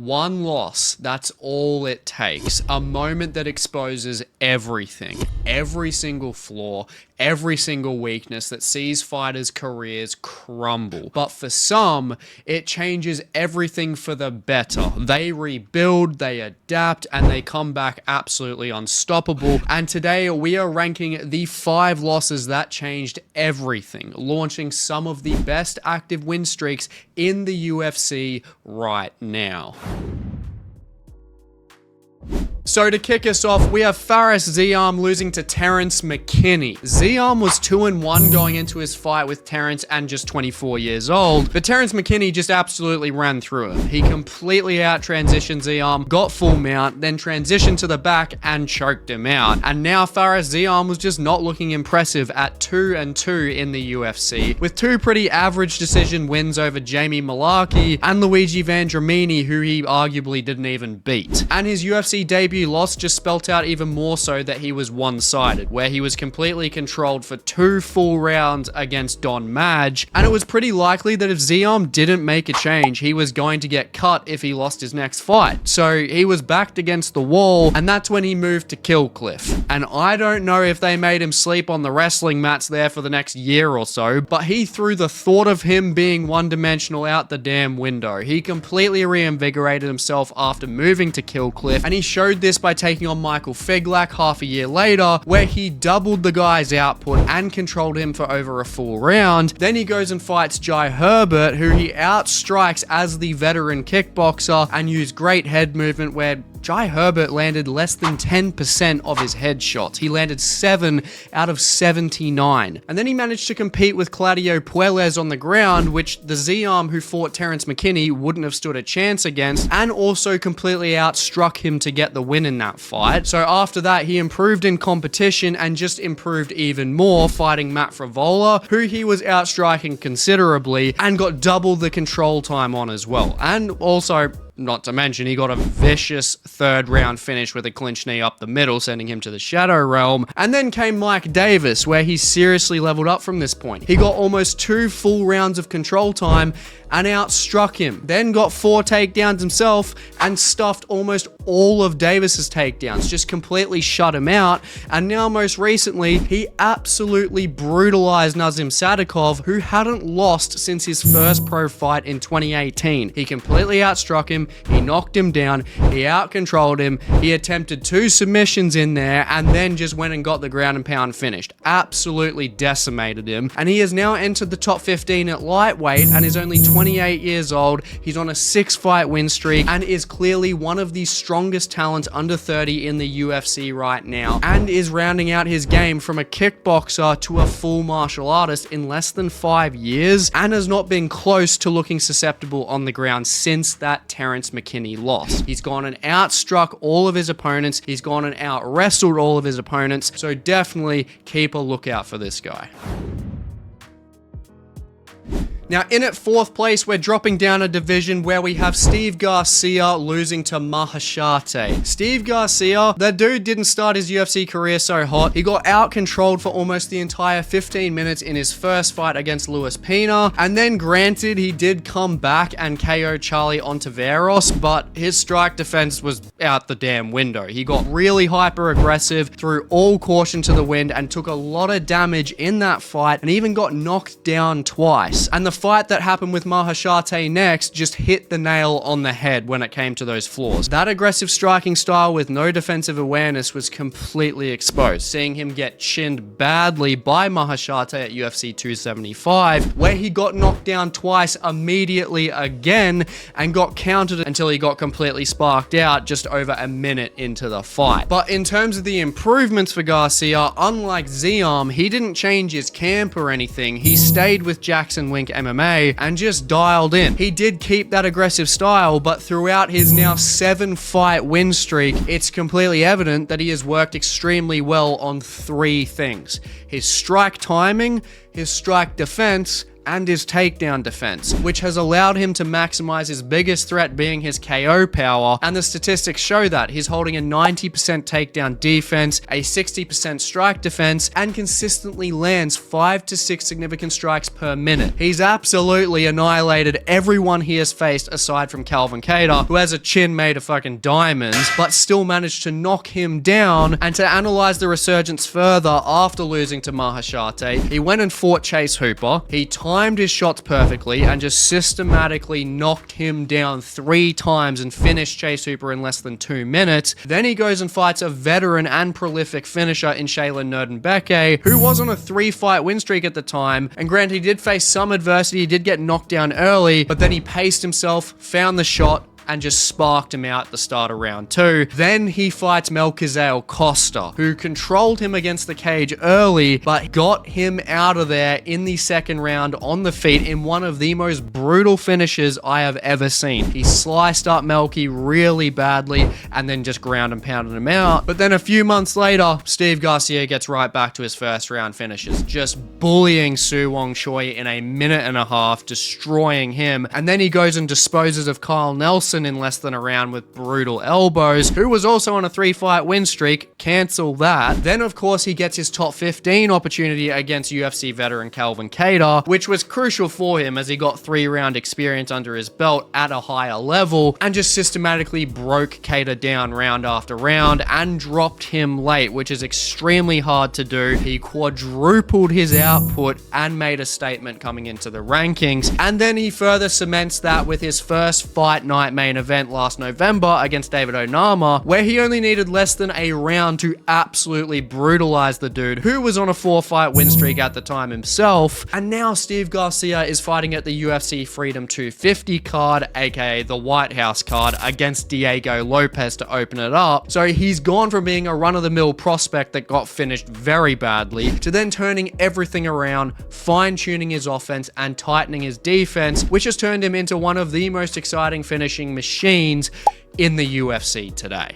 One loss, that's all it takes. A moment that exposes everything, every single flaw, every single weakness that sees fighters' careers crumble. But for some, it changes everything for the better. They rebuild, they adapt, and they come back absolutely unstoppable. And today we are ranking the 5 losses that changed everything, launching some of the best active win streaks in the UFC right now. So to kick us off, we have Fares Ziam losing to Terrence McKinney. Ziam was 2-1 going into his fight with Terrence and just 24 years old, but Terrence McKinney just absolutely ran through him. He completely out-transitioned Ziam, got full mount, then transitioned to the back and choked him out. And now Fares Ziam was just not looking impressive at 2-2 in the UFC, with 2 pretty average decision wins over Jamie Malarkey and Luigi Vendramini, who he arguably didn't even beat. And his UFC debut loss just spelt out even more so that he was one-sided, where he was completely controlled for 2 full rounds against Don Madge, and it was pretty likely that if Ziam didn't make a change, he was going to get cut if he lost his next fight. So he was backed against the wall, and that's when he moved to Kill Cliff. And I don't know if they made him sleep on the wrestling mats there for the next year or so, but he threw the thought of him being one-dimensional out the damn window. He completely reinvigorated himself after moving to Kill Cliff, and he showed this by taking on Michael Figlak half a year later, where he doubled the guy's output and controlled him for over a full round. Then he goes and fights Jai Herbert, who he outstrikes as the veteran kickboxer and used great head movement, where Jai Herbert landed less than 10% of his headshots. He landed 7 out of 79. And then he managed to compete with Claudio Puelles on the ground, which the Ziam who fought Terrence McKinney wouldn't have stood a chance against, and also completely outstruck him to get the win in that fight. So after that, he improved in competition and just improved even more, fighting Matt Frivola, who he was outstriking considerably, and got double the control time on as well. And also, not to mention, he got a vicious 3rd round finish with a clinch knee up the middle, sending him to the Shadow Realm. And then came Mike Davis, where he seriously leveled up from this point. He got almost 2 full rounds of control time and outstruck him. Then got 4 takedowns himself and stuffed almost all of Davis's takedowns, just completely shut him out. And now most recently, he absolutely brutalized Nazim Sadikov, who hadn't lost since his first pro fight in 2018. He completely outstruck him, he knocked him down, he out-controlled him, he attempted 2 submissions in there, and then just went and got the ground and pound finished. Absolutely decimated him. And he has now entered the top 15 at lightweight and is only 28 years old. He's on a 6-fight win streak and is clearly one of the strongest talents under 30 in the UFC right now, and is rounding out his game from a kickboxer to a full martial artist in less than 5 years, and has not been close to looking susceptible on the ground since that Terrence McKinney loss. He's gone and outstruck all of his opponents. He's gone and out-wrestled all of his opponents. So definitely keep a lookout for this guy. Now, in at 4th place, we're dropping down a division where we have Steve Garcia losing to Mahashate. Steve Garcia, that dude didn't start his UFC career so hot. He got out-controlled for almost the entire 15 minutes in his first fight against Luis Pina, and then granted, he did come back and KO Charlie Ontiveros, but his strike defense was out the damn window. He got really hyper-aggressive, threw all caution to the wind, and took a lot of damage in that fight, and even got knocked down twice. And the fight that happened with Mahashate next just hit the nail on the head when it came to those flaws. That aggressive striking style with no defensive awareness was completely exposed, seeing him get chinned badly by Mahashate at UFC 275, where he got knocked down twice immediately again and got countered until he got completely sparked out just over a minute into the fight. But in terms of the improvements for Garcia, unlike Ziam, he didn't change his camp or anything. He stayed with Jackson Wink MMA and just dialed in. He did keep that aggressive style, but throughout his now 7-fight win streak, it's completely evident that he has worked extremely well on 3 things: his strike timing, his strike defense, and his takedown defense, which has allowed him to maximize his biggest threat being his KO power, and the statistics show that he's holding a 90% takedown defense, a 60% strike defense, and consistently lands 5 to 6 significant strikes per minute. He's absolutely annihilated everyone he has faced aside from Calvin Kattar, who has a chin made of fucking diamonds, but still managed to knock him down. And to analyze the resurgence further after losing to Mahashate, he went and fought Chase Hooper. He timed his shots perfectly and just systematically knocked him down 3 times and finished Chase Hooper in less than 2 minutes. Then he goes and fights a veteran and prolific finisher in Shaylin Nurdenbeke, who was on a 3-fight win streak at the time. And granted, he did face some adversity, he did get knocked down early, but then he paced himself, found the shot, and just sparked him out at the start of round 2. Then he fights Melquizael Costa, who controlled him against the cage early, but got him out of there in the second round on the feet in one of the most brutal finishes I have ever seen. He sliced up Melky really badly and then just ground and pounded him out. But then a few months later, Steve Garcia gets right back to his first round finishes, just bullying Su Wong Choi in a minute and a half, destroying him. And then he goes and disposes of Kyle Nelson in less than a round with brutal elbows, who was also on a 3-fight win streak. Cancel that. Then of course he gets his top 15 opportunity against UFC veteran Calvin Kattar, which was crucial for him as he got 3-round experience under his belt at a higher level and just systematically broke Kattar down round after round and dropped him late, which is extremely hard to do. He quadrupled his output and made a statement coming into the rankings, and then he further cements that with his first fight night main event last November against David Onama, where he only needed less than a round to absolutely brutalize the dude, who was on a 4-fight win streak at the time himself. And now Steve Garcia is fighting at the UFC Freedom 250 card, aka the White House card, against Diego Lopez to open it up. So he's gone from being a run-of-the-mill prospect that got finished very badly to then turning everything around, fine-tuning his offense and tightening his defense, which has turned him into one of the most exciting finishing machines in the UFC today.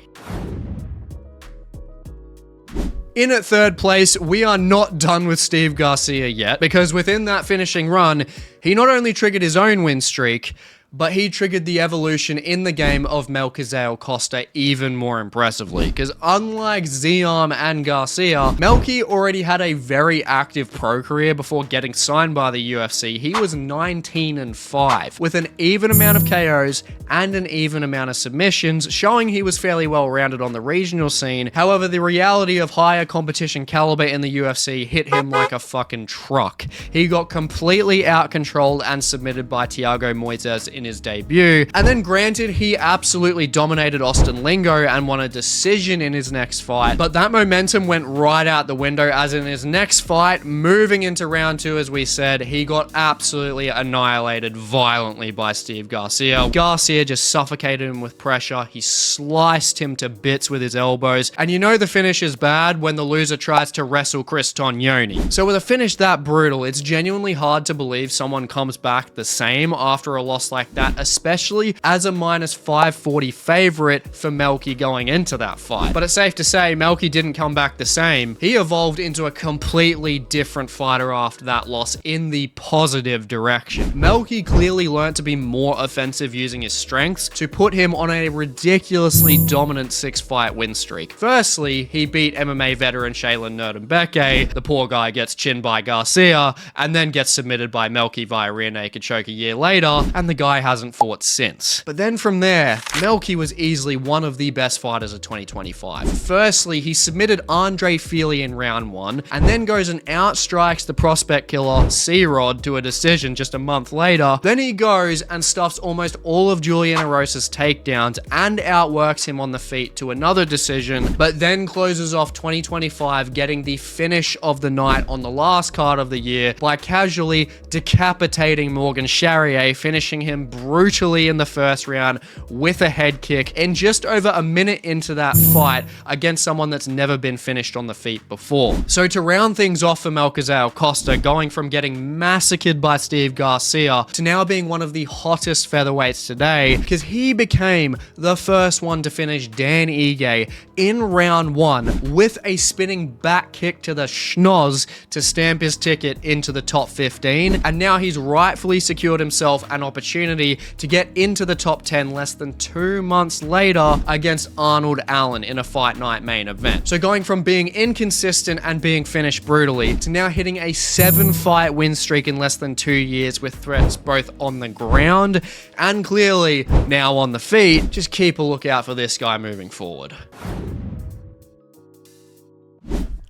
In at third place, we are not done with Steve Garcia yet, because within that finishing run, he not only triggered his own win streak, but he triggered the evolution in the game of Melquizael Costa even more impressively, because unlike Ziam and Garcia, Melky already had a very active pro career before getting signed by the UFC. He was 19-5, with an even amount of KOs and an even amount of submissions, showing he was fairly well-rounded on the regional scene. However, the reality of higher competition caliber in the UFC hit him like a fucking truck. He got completely out-controlled and submitted by Thiago Moises in his debut, and then granted, he absolutely dominated Austin Lingo and won a decision in his next fight, but that momentum went right out the window, as in his next fight, moving into round 2, as we said, he got absolutely annihilated violently by Steve Garcia. Garcia just suffocated him with pressure, he sliced him to bits with his elbows, and you know the finish is bad when the loser tries to wrestle Chris Tognoni. So with a finish that brutal, it's genuinely hard to believe someone comes back the same after a loss like that, especially as a minus 540 favorite for Melky going into that fight. But it's safe to say Melky didn't come back the same. He evolved into a completely different fighter after that loss in the positive direction. Melky clearly learned to be more offensive using his strengths to put him on a ridiculously dominant 6-fight win streak. Firstly, he beat MMA veteran Shaylin Nurdenbeke. The poor guy gets chinned by Garcia and then gets submitted by Melky via rear naked choke a year later, and the guy hasn't fought since. But then from there, Melky was easily one of the best fighters of 2025. Firstly, he submitted Andre Feely in round 1, and then goes and outstrikes the prospect killer C-Rod to a decision just a month later. Then he goes and stuffs almost all of Julian Erosa's takedowns and outworks him on the feet to another decision, but then closes off 2025 getting the finish of the night on the last card of the year by casually decapitating Morgan Charrier, finishing him him brutally in the first round with a head kick in just over a minute into that fight against someone that's never been finished on the feet before. So to round things off for Malcazar Costa, going from getting massacred by Steve Garcia to now being one of the hottest featherweights today, because he became the first one to finish Dan Ige in round 1 with a spinning back kick to the schnoz to stamp his ticket into the top 15, and now he's rightfully secured himself an opportunity to get into the top 10 less than 2 months later against Arnold Allen in a fight night main event. So going from being inconsistent and being finished brutally to now hitting a 7-fight win streak in less than 2 years with threats both on the ground and clearly now on the feet. Just keep a lookout for this guy moving forward.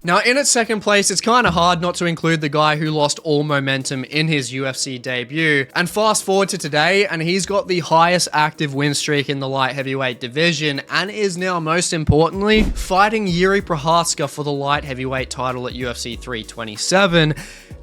Now, in its second place, it's kind of hard not to include the guy who lost all momentum in his UFC debut. And fast forward to today, and he's got the highest active win streak in the light heavyweight division, and is now, most importantly, fighting Yuri Prochazka for the light heavyweight title at UFC 327.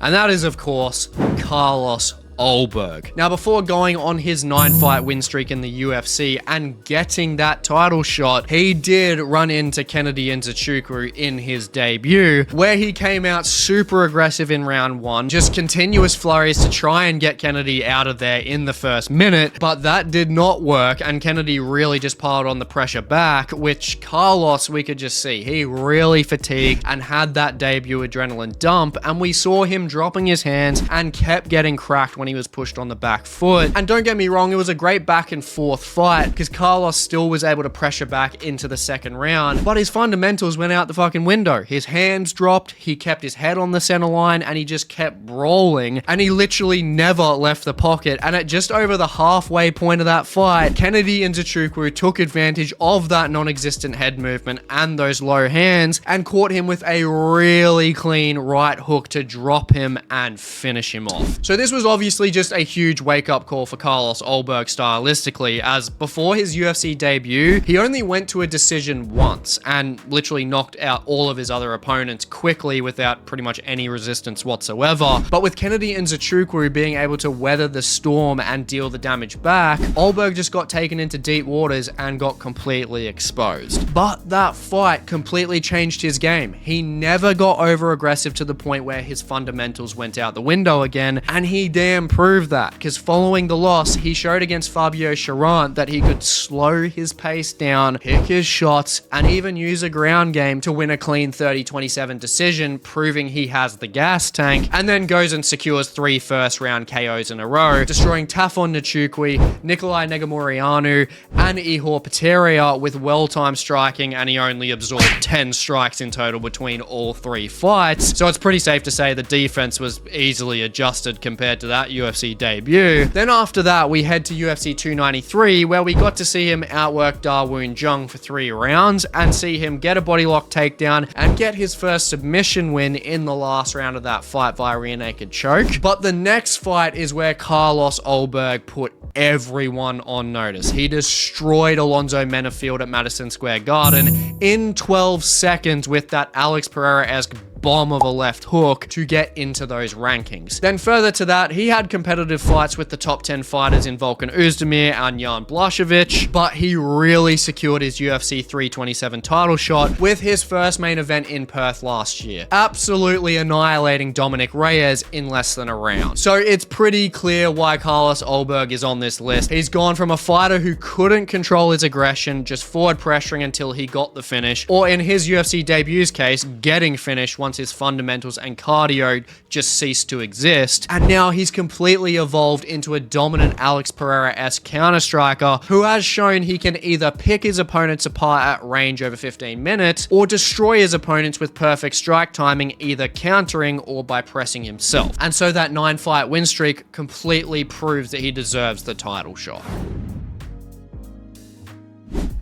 And that is, of course, Carlos Ulberg. Now, before going on his 9-fight win streak in the UFC and getting that title shot, he did run into Kennedy Nzechukwu in his debut, where he came out super aggressive in round 1, just continuous flurries to try and get Kennedy out of there in the first minute, but that did not work, and Kennedy really just piled on the pressure back, which Carlos, we could just see, he really fatigued and had that debut adrenaline dump, and we saw him dropping his hands and kept getting cracked when he was pushed on the back foot. And don't get me wrong, it was a great back and forth fight because Carlos still was able to pressure back into the second round, but his fundamentals went out the fucking window. His hands dropped, he kept his head on the center line, and he just kept brawling, and he literally never left the pocket. And at just over the halfway point of that fight, Kennedy Nzechukwu took advantage of that non-existent head movement and those low hands and caught him with a really clean right hook to drop him and finish him off. So this was obviously just a huge wake-up call for Carlos Ulberg stylistically, as before his UFC debut, he only went to a decision once and literally knocked out all of his other opponents quickly without pretty much any resistance whatsoever. But with Kennedy Nzechukwu being able to weather the storm and deal the damage back, Ulberg just got taken into deep waters and got completely exposed. But that fight completely changed his game. He never got over-aggressive to the point where his fundamentals went out the window again, and he damn proved that, because following the loss, he showed against Fabio Charant that he could slow his pace down, pick his shots, and even use a ground game to win a clean 30-27 decision, proving he has the gas tank, and then goes and secures 3 first-round KOs in a row, destroying Tafon Nchukwi, Nikolai Negamurianu, and Ihor Peteria with well-timed striking, and he only absorbed 10 strikes in total between all 3 fights. So it's pretty safe to say the defense was easily adjusted compared to that UFC debut. Then after that, we head to UFC 293, where we got to see him outwork Da Woon Jung for 3 rounds and see him get a body lock takedown and get his first submission win in the last round of that fight via rear naked choke. But the next fight is where Carlos Ulberg put everyone on notice. He destroyed Alonzo Menafield at Madison Square Garden in 12 seconds with that Alex Pereira-esque bomb of a left hook to get into those rankings. Then further to that, he had competitive fights with the top 10 fighters in Volkan Oezdemir and Jan Blachowicz, but he really secured his UFC 327 title shot with his first main event in Perth last year, absolutely annihilating Dominic Reyes in less than a round. So it's pretty clear why Carlos Ulberg is on this list. He's gone from a fighter who couldn't control his aggression, just forward pressuring until he got the finish, or in his UFC debut's case, getting finished once his fundamentals and cardio just ceased to exist. And now he's completely evolved into a dominant Alex Pereira-esque counter-striker who has shown he can either pick his opponents apart at range over 15 minutes or destroy his opponents with perfect strike timing, either countering or by pressing himself. And so that 9-fight win streak completely proves that he deserves the title shot.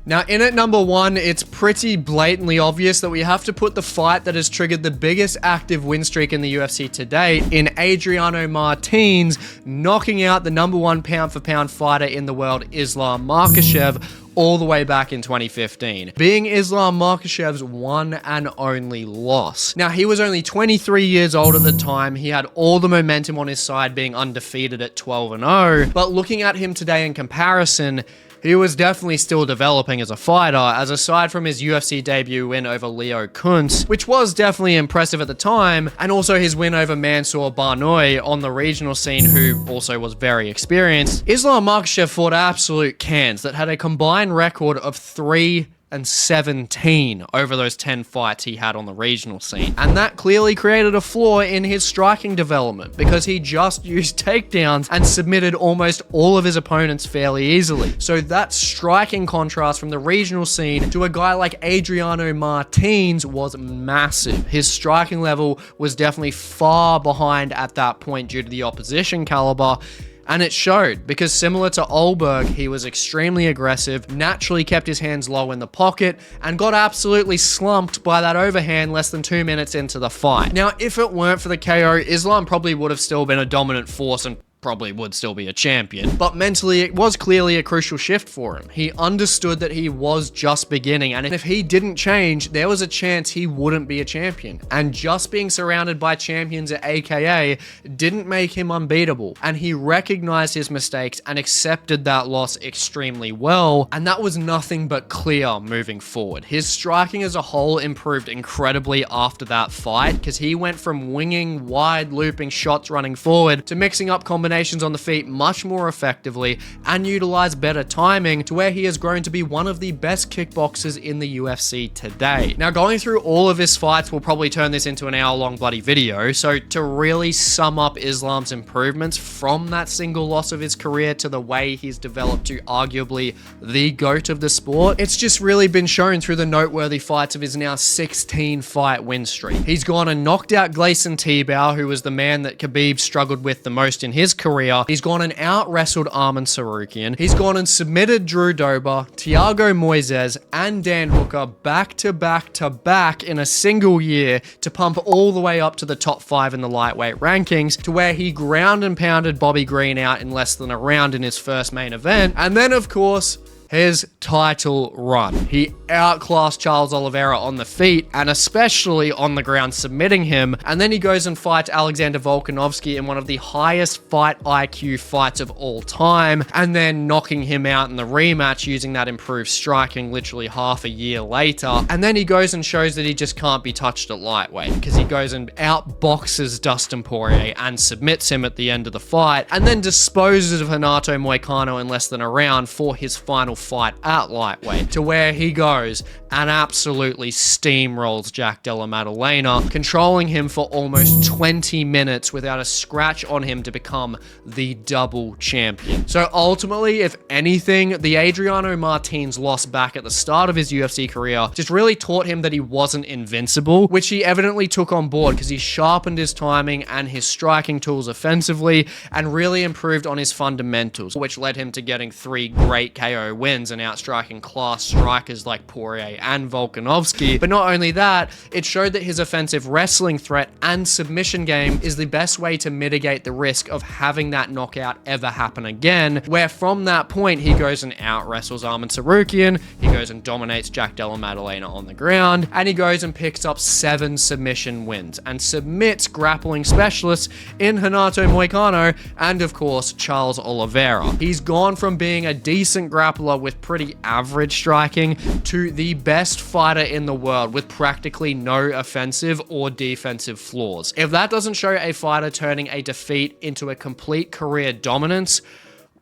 Now, in at number 1, it's pretty blatantly obvious that we have to put the fight that has triggered the biggest active win streak in the UFC to date in Adriano Martins knocking out the number 1 pound-for-pound fighter in the world, Islam Makhachev, all the way back in 2015, being Islam Makhachev's one and only loss. Now, he was only 23 years old at the time. He had all the momentum on his side, being undefeated at 12-0, but looking at him today in comparison, he was definitely still developing as a fighter, as aside from his UFC debut win over Leo Kuntz, which was definitely impressive at the time, and also his win over Mansour Barnoy on the regional scene, who also was very experienced, Islam Makhachev fought absolute cans that had a combined record of 3-17 over those 10 fights he had on the regional scene. And that clearly created a flaw in his striking development, because he just used takedowns and submitted almost all of his opponents fairly easily. So that striking contrast from the regional scene to a guy like Adriano Martins was massive. His striking level was definitely far behind at that point due to the opposition caliber. And it showed, because similar to Olberg, he was extremely aggressive, naturally kept his hands low in the pocket, and got absolutely slumped by that overhand less than 2 minutes into the fight. Now, if it weren't for the KO, Islam probably would have still been a dominant force and probably would still be a champion, but mentally it was clearly a crucial shift for him. He understood that he was just beginning, and if he didn't change, there was a chance he wouldn't be a champion. And just being surrounded by champions at AKA didn't make him unbeatable, and he recognized his mistakes and accepted that loss extremely well, and that was nothing but clear moving forward. His striking as a whole improved incredibly after that fight, because he went from winging wide looping shots running forward to mixing up combinations on the feet much more effectively and utilize better timing, to where he has grown to be one of the best kickboxers in the UFC today. Now, going through all of his fights will probably turn this into an hour-long bloody video, so to really sum up Islam's improvements from that single loss of his career to the way he's developed to arguably the GOAT of the sport, it's just really been shown through the noteworthy fights of his now 16-fight win streak. He's gone and knocked out Gleison Tibau, who was the man that Khabib struggled with the most in his career. He's gone and out-wrestled Arman Tsarukyan. He's gone and submitted Drew Dober, Thiago Moises, and Dan Hooker back to back to back in a single year to pump all the way up to the top 5 in the lightweight rankings, to where he ground and pounded Bobby Green out in less than a round in his first main event. And then, of course, his title run. He outclassed Charles Oliveira on the feet, and especially on the ground, submitting him. And then he goes and fights Alexander Volkanovski in one of the highest fight IQ fights of all time, and then knocking him out in the rematch using that improved striking literally half a year later. And then he goes and shows that he just can't be touched at lightweight, because he goes and outboxes Dustin Poirier and submits him at the end of the fight, and then disposes of Renato Moicano in less than a round for his final fight at lightweight, to where he goes and absolutely steamrolls Jack Della Maddalena, controlling him for almost 20 minutes without a scratch on him to become the double champion. So ultimately, if anything, the Adriano Martins loss back at the start of his UFC career just really taught him that he wasn't invincible, which he evidently took on board, because he sharpened his timing and his striking tools offensively and really improved on his fundamentals, which led him to getting 3 great KO wins and outstriking class strikers like Poirier and Volkanovski. But not only that, it showed that his offensive wrestling threat and submission game is the best way to mitigate the risk of having that knockout ever happen again, where from that point he goes and out-wrestles Arman Tsarukyan, he goes and dominates Jack Della Maddalena on the ground, and he goes and picks up 7 submission wins and submits grappling specialists in Renato Moicano and, of course, Charles Oliveira. He's gone from being a decent grappler with pretty average striking to the best fighter in the world with practically no offensive or defensive flaws. If that doesn't show a fighter turning a defeat into a complete career dominance,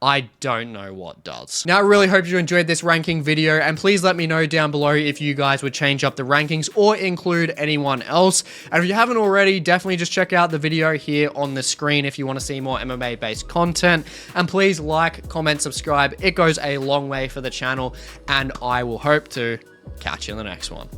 I don't know what does. Now, I really hope you enjoyed this ranking video, and please let me know down below if you guys would change up the rankings or include anyone else. And if you haven't already, definitely just check out the video here on the screen if you want to see more MMA-based content. And please like, comment, subscribe. It goes a long way for the channel, and I will hope to catch you in the next one.